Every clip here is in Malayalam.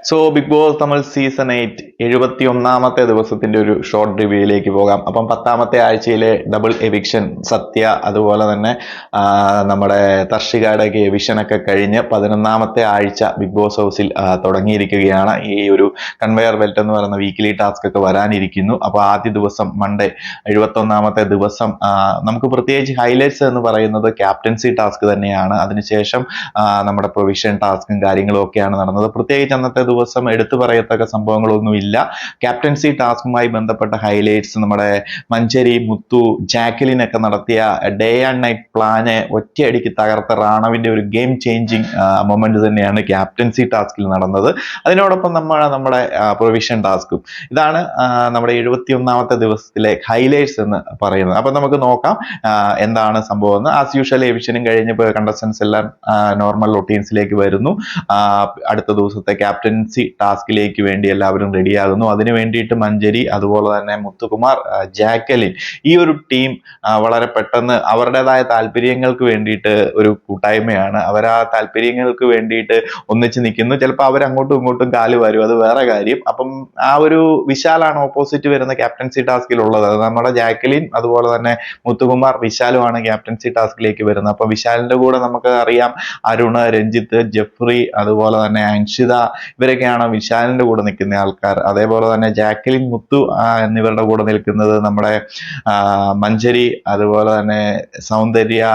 സോ ബിഗ് ബോസ് നമ്മൾ സീസൺ 8 71ാമത്തെ ദിവസത്തിന്റെ ഒരു ഷോർട്ട് റിവ്യൂയിലേക്ക് പോകാം. അപ്പം 10ാമത്തെ ആഴ്ചയിലെ ഡബിൾ എവിക്ഷൻ സത്യ, അതുപോലെ തന്നെ നമ്മുടെ തർഷികയുടെയൊക്കെ എവിക്ഷൻ ഒക്കെ കഴിഞ്ഞ് 11ാമത്തെ ആഴ്ച ബിഗ് ബോസ് ഹൗസിൽ തുടങ്ങിയിരിക്കുകയാണ്. ഈ ഒരു കൺവെയർ ബെൽറ്റ് എന്ന് പറയുന്ന വീക്കിലി ടാസ്ക് ഒക്കെ വരാനിരിക്കുന്നു. അപ്പോൾ ആദ്യ ദിവസം മൺഡേ 71ാമത്തെ ദിവസം നമുക്ക് പ്രത്യേകിച്ച് ഹൈലൈറ്റ്സ് എന്ന് പറയുന്നത് ക്യാപ്റ്റൻസി ടാസ്ക് തന്നെയാണ്. അതിനുശേഷം നമ്മുടെ പ്രൊവിഷൻ ടാസ്കും കാര്യങ്ങളും ഒക്കെയാണ് നടന്നത്. പ്രത്യേകിച്ച് അന്നത്തെ ദിവസം എടുത്തു പറയത്തക്ക സംഭവങ്ങളൊന്നുമില്ല. ക്യാപ്റ്റൻസി ടാസ്കുമായി ബന്ധപ്പെട്ട ഹൈലൈറ്റ്സ് നമ്മുടെ മഞ്ചരി, മുത്തു, ജാക്വലിൻ ഒക്കെ നടത്തിയ ഡേ ആൻഡ് നൈറ്റ് പ്ലാന് ഒറ്റയടിക്ക് തകർത്ത റാണവിന്റെ ഒരു ഗെയിം ചേഞ്ചിങ് മൊമെന്റ് തന്നെയാണ് ക്യാപ്റ്റൻസി ടാസ്കിൽ നടന്നത്. അതിനോടൊപ്പം നമ്മുടെ പ്രൊവിഷൻ ടാസ്കും. ഇതാണ് നമ്മുടെ 71ാമത്തെ ദിവസത്തിലെ ഹൈലൈറ്റ്സ് എന്ന് പറയുന്നത്. അപ്പൊ നമുക്ക് നോക്കാം എന്താണ് സംഭവം എന്ന്. ആസ് യൂഷ്വൽ എവിക്ഷനും കഴിഞ്ഞപ്പോൾ കണ്ടസ്റ്റൻസ് എല്ലാം നോർമൽ റൊട്ടീൻസിലേക്ക് വരുന്നു. അടുത്ത ദിവസത്തെ ക്യാപ്റ്റൻസി ടാസ്കിലേക്ക് വേണ്ടി എല്ലാവരും റെഡിയാകുന്നു. അതിനു വേണ്ടിയിട്ട് മഞ്ചരി, അതുപോലെ തന്നെ മുത്തുകുമാർ, ജാക്വലിൻ, ഈ ഒരു ടീം വളരെ പെട്ടെന്ന് അവരുടേതായ താല്പര്യങ്ങൾക്ക് വേണ്ടിയിട്ട് ഒരു കൂട്ടായ്മയാണ്. അവർ ആ താല്പര്യങ്ങൾക്ക് വേണ്ടിയിട്ട് ഒന്നിച്ച് നിൽക്കുന്നു. ചിലപ്പോൾ അവർ അങ്ങോട്ടും ഇങ്ങോട്ടും കാല് വരും, അത് വേറെ കാര്യം. അപ്പം ആ ഒരു വിശാലാണ് ഓപ്പോസിറ്റ് വരുന്ന ക്യാപ്റ്റൻസി ടാസ്കിൽ ഉള്ളത്. അത് നമ്മുടെ ജാക്വലിൻ, അതുപോലെ തന്നെ മുത്തുകുമാർ, വിശാലുമാണ് ക്യാപ്റ്റൻസി ടാസ്കിലേക്ക് വരുന്നത്. അപ്പൊ വിശാലിന്റെ കൂടെ നമുക്ക് അറിയാം അരുണ്, രഞ്ജിത്ത്, ജെഫ്രി, അതുപോലെ തന്നെ അൻഷിത, ഇവരൊക്കെയാണ് വിശാലിന്റെ കൂടെ നിൽക്കുന്ന ആൾക്കാർ. അതേപോലെ തന്നെ ജാക്വലിൻ, മുത്തു എന്നിവരുടെ കൂടെ നിൽക്കുന്നത് നമ്മുടെ മഞ്ചരി, അതുപോലെ തന്നെ സൗന്ദര്യ,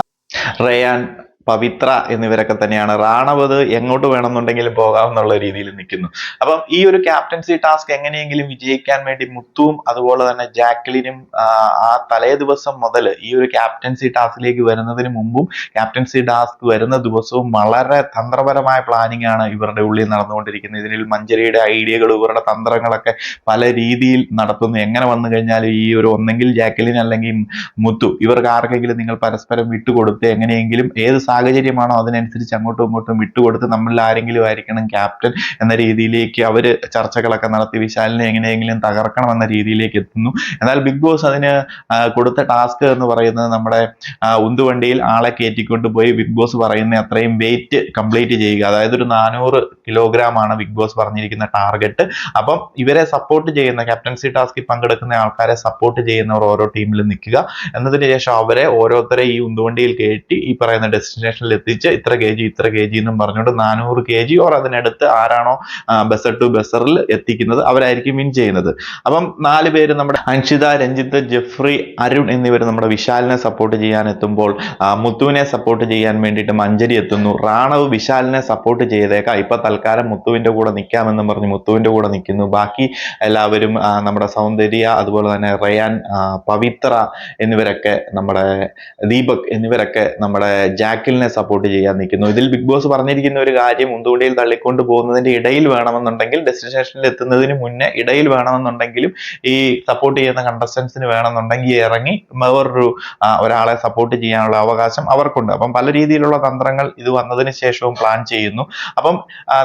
റയാൻ, പവിത്ര എന്നിവരൊക്കെ തന്നെയാണ്. റാണവ് എങ്ങോട്ട് വേണമെന്നുണ്ടെങ്കിലും പോകാമെന്നുള്ള രീതിയിൽ നിൽക്കുന്നു. അപ്പം ഈ ഒരു ക്യാപ്റ്റൻസി ടാസ്ക് എങ്ങനെയെങ്കിലും വിജയിക്കാൻ വേണ്ടി മുത്തുവും അതുപോലെ തന്നെ ജാക്വലിനും ആ തലേ ദിവസം മുതൽ ഈ ഒരു ക്യാപ്റ്റൻസി ടാസ്കിലേക്ക് വരുന്നതിന് മുമ്പും ക്യാപ്റ്റൻസി ടാസ്ക് വരുന്ന ദിവസവും വളരെ തന്ത്രപരമായ പ്ലാനിങ് ആണ് ഇവരുടെ ഉള്ളിൽ നടന്നുകൊണ്ടിരിക്കുന്നത്. ഇതിൽ മഞ്ചരിയുടെ ഐഡിയകൾ, ഇവരുടെ തന്ത്രങ്ങളൊക്കെ പല രീതിയിൽ നടത്തുന്നു. എങ്ങനെ വന്നു കഴിഞ്ഞാൽ ഈ ഒരു ഒന്നെങ്കിൽ ജാക്വലിൻ അല്ലെങ്കിൽ മുത്തു, ഇവർക്ക് ആർക്കെങ്കിലും നിങ്ങൾ പരസ്പരം വിട്ടുകൊടുത്ത് എങ്ങനെയെങ്കിലും ഏത് സാഹചര്യമാണോ അതിനനുസരിച്ച് അങ്ങോട്ടും ഇങ്ങോട്ടും വിട്ടുകൊടുത്ത് നമ്മളിൽ ആരെങ്കിലും ആയിരിക്കണം ക്യാപ്റ്റൻ എന്ന രീതിയിലേക്ക് അവര് ചർച്ചകളൊക്കെ നടത്തി വിശാലിനെ എങ്ങനെയെങ്കിലും തകർക്കണം എന്ന രീതിയിലേക്ക് എത്തുന്നു. എന്നാൽ ബിഗ് ബോസ് അതിന് കൊടുത്ത ടാസ്ക് എന്ന് പറയുന്നത് നമ്മുടെ ഉന്തുവണ്ടിയിൽ ആളെ കയറ്റിക്കൊണ്ട് പോയി ബിഗ് ബോസ് പറയുന്ന അത്രയും വെയിറ്റ് കംപ്ലീറ്റ് ചെയ്യുക. അതായത് ഒരു 400 കിലോഗ്രാം ആണ് ബിഗ് ബോസ് പറഞ്ഞിരിക്കുന്ന ടാർഗറ്റ്. അപ്പം ഇവരെ സപ്പോർട്ട് ചെയ്യുന്ന ക്യാപ്റ്റൻസി ടാസ്കിൽ പങ്കെടുക്കുന്ന ആൾക്കാരെ സപ്പോർട്ട് ചെയ്യുന്നവർ ഓരോ ടീമിലും നിൽക്കുക. എന്നതിന് ശേഷം അവരെ ഓരോരുത്തരെ ഈ ഉന്തുവണ്ടിയിൽ കയറ്റി ഈ പറയുന്ന ഡെസ്റ്റിനേഷനിൽ എത്തിച്ച് ഇത്ര കെ ജി എന്നും പറഞ്ഞുകൊണ്ട് 400 kg ഓർ അതിനടുത്ത് ആരാണോ ബസർ ടു ബസറിൽ എത്തിക്കുന്നത് അവരായിരിക്കും വിൻ ചെയ്യുന്നത്. അപ്പം 4 പേര് നമ്മുടെ അൻഷിത, രഞ്ജിത്ത്, ജെഫ്രി, അരുൺ എന്നിവർ നമ്മുടെ വിശാലിനെ സപ്പോർട്ട് ചെയ്യാൻ എത്തുമ്പോൾ മുത്തുവിനെ സപ്പോർട്ട് ചെയ്യാൻ വേണ്ടിയിട്ട് മഞ്ചരി എത്തുന്നു. റാണവ് വിശാലിനെ സപ്പോർട്ട് ചെയ്തേക്കാം, ഇപ്പൊ തൽക്കാലം മുത്തുവിന്റെ കൂടെ നിൽക്കാമെന്നും പറഞ്ഞ് മുത്തുവിന്റെ കൂടെ നിൽക്കുന്നു. ബാക്കി എല്ലാവരും നമ്മുടെ സൗന്ദര്യ, അതുപോലെ തന്നെ റയാൻ, പവിത്ര എന്നിവരൊക്കെ, നമ്മുടെ ദീപക് എന്നിവരൊക്കെ നമ്മുടെ ജാക്വലിനെ സപ്പോർട്ട് ചെയ്യാൻ നിൽക്കുന്നു. ഇതിൽ ബിഗ് ബോസ് പറഞ്ഞിരിക്കുന്ന ഒരു കാര്യം, ഉന്തുവണ്ടിയിൽ തള്ളിക്കൊണ്ട് പോകുന്നതിന്റെ ഇടയിൽ വേണമെന്നുണ്ടെങ്കിൽ, ഡെസ്റ്റിനേഷനിൽ എത്തുന്നതിന് മുന്നേ ഇടയിൽ വേണമെന്നുണ്ടെങ്കിലും ഈ സപ്പോർട്ട് ചെയ്യുന്ന കണ്ടസ്റ്റൻസിന് വേണമെന്നുണ്ടെങ്കിൽ ഇറങ്ങി വേറൊരു ഒരാളെ സപ്പോർട്ട് ചെയ്യാനുള്ള അവകാശം അവർക്കുണ്ട്. അപ്പം പല രീതിയിലുള്ള തന്ത്രങ്ങൾ ഇത് വന്നതിന് ശേഷവും പ്ലാൻ ചെയ്യുന്നു. അപ്പം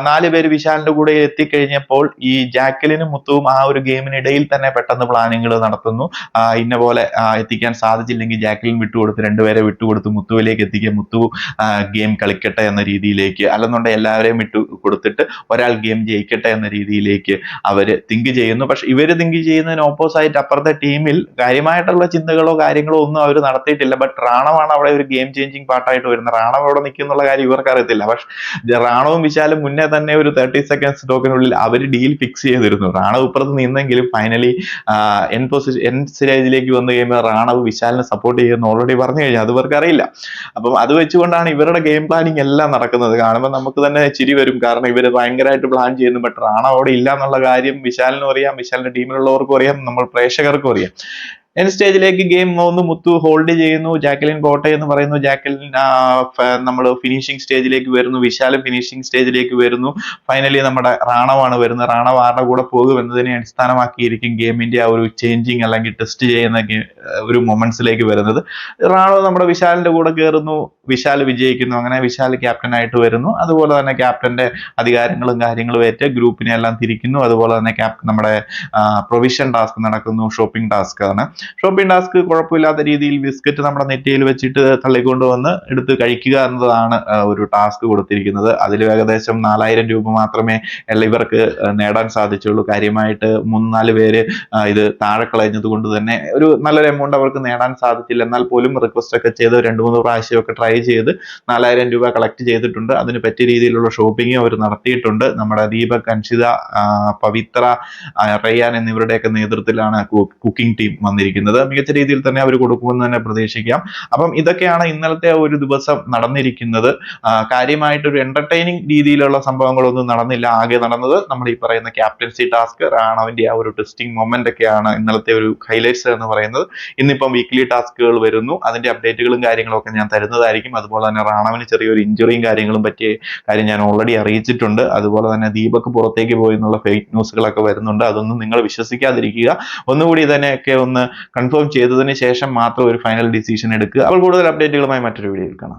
4 പേര് വിശാലിന്റെ കൂടെ എത്തിക്കഴിഞ്ഞപ്പോൾ ഈ ജാക്വലിനും മുത്തുവും ആ ഒരു ഗെയിമിനിടയിൽ തന്നെ പെട്ടെന്ന് പ്ലാനിങ്ങൾ നടത്തുന്നു. ഇന്ന പോലെ എത്തിക്കാൻ സാധിച്ചില്ലെങ്കിൽ ജാക്വലിൻ വിട്ടുകൊടുത്ത് 2 പേരെ വിട്ടുകൊടുത്ത് മുത്തുവിലേക്ക് എത്തിക്കുക, മുത്തു ഗെയിം കളിക്കട്ടെ എന്ന രീതിയിലേക്ക്, അല്ലെന്നുണ്ടെങ്കിൽ എല്ലാവരെയും വിട്ടു കൊടുത്തിട്ട് ഒരാൾ ഗെയിം ജയിക്കട്ടെ എന്ന രീതിയിലേക്ക് അവര് തിങ്ക് ചെയ്യുന്നു. പക്ഷെ ഇവര് തിങ്ക് ചെയ്യുന്നതിന് ഓപ്പോസിറ്റ് അപ്പുറത്തെ ടീമിൽ കാര്യമായിട്ടുള്ള ചിന്തകളോ കാര്യങ്ങളോ ഒന്നും അവർ നടത്തിയിട്ടില്ല. ബട്ട് റാണവാണ് അവിടെ ഒരു ഗെയിം ചേഞ്ചിങ് പാർട്ടായിട്ട് വരുന്നത്. റാണവ് അവിടെ നിൽക്കുന്നുള്ള കാര്യം ഇവർക്ക് അറിയത്തില്ല. പക്ഷെ റാണവും വിശാലും മുന്നേ തന്നെ ഒരു 30 seconds ടോക്കിനുള്ളിൽ അവർ ഡീൽ ഫിക്സ് ചെയ്തിരുന്നു. റാണവ് ഇപ്പുറത്ത് നിന്നെങ്കിലും ഫൈനലി എൻ സ്റ്റേജിലേക്ക് വന്നു കഴിയുമ്പോൾ റാണവ് വിശാലിനെ സപ്പോർട്ട് ചെയ്യുമെന്ന് ഓൾറെഡി പറഞ്ഞു കഴിഞ്ഞാൽ അത് ഇവർക്ക് അറിയില്ല. അപ്പം അത് വെച്ചുകൊണ്ടാണ് ഇവരുടെ ഗെയിം പ്ലാനിങ് എല്ലാം നടക്കുന്നത്. കാണുമ്പോൾ നമുക്ക് തന്നെ ചിരി വരും. കാരണം ഇവര് ഭയങ്കരമായിട്ട് പ്ലാൻ ചെയ്യുന്നു. ബട്ട് റാണ അവിടെ ഇല്ല എന്നുള്ള കാര്യം വിശാലിനും അറിയാം, വിശാലിന്റെ ടീമിലുള്ളവർക്കും അറിയാം, നമ്മൾ പ്രേക്ഷകർക്കും അറിയാം. എൻ സ്റ്റേജിലേക്ക് ഗെയിം ഒന്ന് മുത്തു ഹോൾഡ് ചെയ്യുന്നു. ജാക്വലിൻ കോട്ടെ എന്ന് പറയുന്നു. ജാക്വലിൻ നമ്മൾ ഫിനിഷിംഗ് സ്റ്റേജിലേക്ക് വരുന്നു. വിശാലും ഫിനിഷിംഗ് സ്റ്റേജിലേക്ക് വരുന്നു. ഫൈനലി നമ്മുടെ റാണവാണ് വരുന്നത്. റാണവ് ആരുടെ കൂടെ പോകും എന്നതിനെ അടിസ്ഥാനമാക്കിയിരിക്കും ഗെയിമിന്റെ ആ ഒരു ചേഞ്ചിങ് അല്ലെങ്കിൽ ടെസ്റ്റ് ചെയ്യുന്ന ഒരു മൊമെന്റ്സിലേക്ക് വരുന്നത്. റാണവ് നമ്മുടെ വിശാലിന്റെ കൂടെ കയറുന്നു. വിശാൽ വിജയിക്കുന്നു. അങ്ങനെ വിശാൽ ക്യാപ്റ്റൻ ആയിട്ട് വരുന്നു. അതുപോലെ തന്നെ ക്യാപ്റ്റന്റെ അധികാരങ്ങളും കാര്യങ്ങളും ഏറ്റ് ഗ്രൂപ്പിനെ എല്ലാം തിരിക്കുന്നു. അതുപോലെ തന്നെ നമ്മുടെ പ്രൊവിഷൻ ടാസ്ക് നടക്കുന്നു. ഷോപ്പിംഗ് ടാസ്ക് ആണ്. ഷോപ്പിംഗ് ടാസ്ക് കുഴപ്പമില്ലാത്ത രീതിയിൽ ബിസ്ക്കറ്റ് നമ്മുടെ നെറ്റിയിൽ വെച്ചിട്ട് തള്ളിക്കൊണ്ട് വന്ന് എടുത്ത് കഴിക്കുക എന്നതാണ് ഒരു ടാസ്ക് കൊടുത്തിരിക്കുന്നത്. അതിൽ ഏകദേശം 4000 രൂപ മാത്രമേ ഇവർക്ക് നേടാൻ സാധിച്ചുള്ളൂ. കാര്യമായിട്ട് 3-4 പേര് ഇത് താഴെ കളഞ്ഞത് കൊണ്ട് തന്നെ ഒരു നല്ലൊരു എമൗണ്ട് അവർക്ക് നേടാൻ സാധിച്ചില്ല. എന്നാൽ പോലും റിക്വസ്റ്റ് ഒക്കെ ചെയ്ത് 2-3 പ്രാവശ്യമൊക്കെ ട്രൈ ചെയ്ത് 4000 രൂപ കളക്ട് ചെയ്തിട്ടുണ്ട്. അതിന് പറ്റിയ രീതിയിലുള്ള ഷോപ്പിംഗ് അവർ നടത്തിയിട്ടുണ്ട്. നമ്മുടെ ദീപക്, അൻഷിത, പവിത്ര, റയ്യാൻ എന്നിവരുടെയൊക്കെ നേതൃത്വത്തിലാണ് കുക്കിംഗ് ടീം വന്നിരിക്കുന്നത്. മികച്ച രീതിയിൽ തന്നെ അവർ കൊടുക്കുമെന്ന് തന്നെ പ്രതീക്ഷിക്കാം. അപ്പം ഇതൊക്കെയാണ് ഇന്നലത്തെ ഒരു ദിവസം നടന്നിരിക്കുന്നത്. കാര്യമായിട്ടൊരു എന്റർടൈനിങ് രീതിയിലുള്ള സംഭവങ്ങളൊന്നും നടന്നില്ല. ആകെ നടന്നത് നമ്മൾ ഈ പറയുന്ന ക്യാപ്റ്റൻസി ടാസ്ക്, റാണവിന്റെ ആ ഒരു ടെസ്റ്റിംഗ് മൊമെന്റ് ഒക്കെയാണ് ഇന്നലത്തെ ഒരു ഹൈലൈറ്റ്സ് എന്ന് പറയുന്നത്. ഇന്നിപ്പം വീക്ക്ലി ടാസ്കുകൾ വരുന്നു. അതിന്റെ അപ്ഡേറ്റുകളും കാര്യങ്ങളും ഒക്കെ ഞാൻ തരുന്നതായിരിക്കും. അതുപോലെ തന്നെ റാണവിന് ചെറിയൊരു ഇഞ്ചുറിയും കാര്യങ്ങളും പറ്റിയ കാര്യം ഞാൻ ഓൾറെഡി അറിയിച്ചിട്ടുണ്ട്. അതുപോലെ തന്നെ ദീപക് പുറത്തേക്ക് പോയി എന്നുള്ള ഫേക്ക് ന്യൂസുകളൊക്കെ വരുന്നുണ്ട്. അതൊന്നും നിങ്ങൾ വിശ്വസിക്കാതിരിക്കുക. ഒന്നുകൂടി ഇതിനെയൊക്കെ ഒന്ന് കൺഫേം ചെയ്തതിന് ശേഷം മാത്രം ഒരു ഫൈനൽ ഡിസിഷൻ എടുക്കുക. അപ്പോൾ കൂടുതൽ അപ്ഡേറ്റുകളുമായി മറ്റൊരു വീഡിയോയിൽ കാണാം.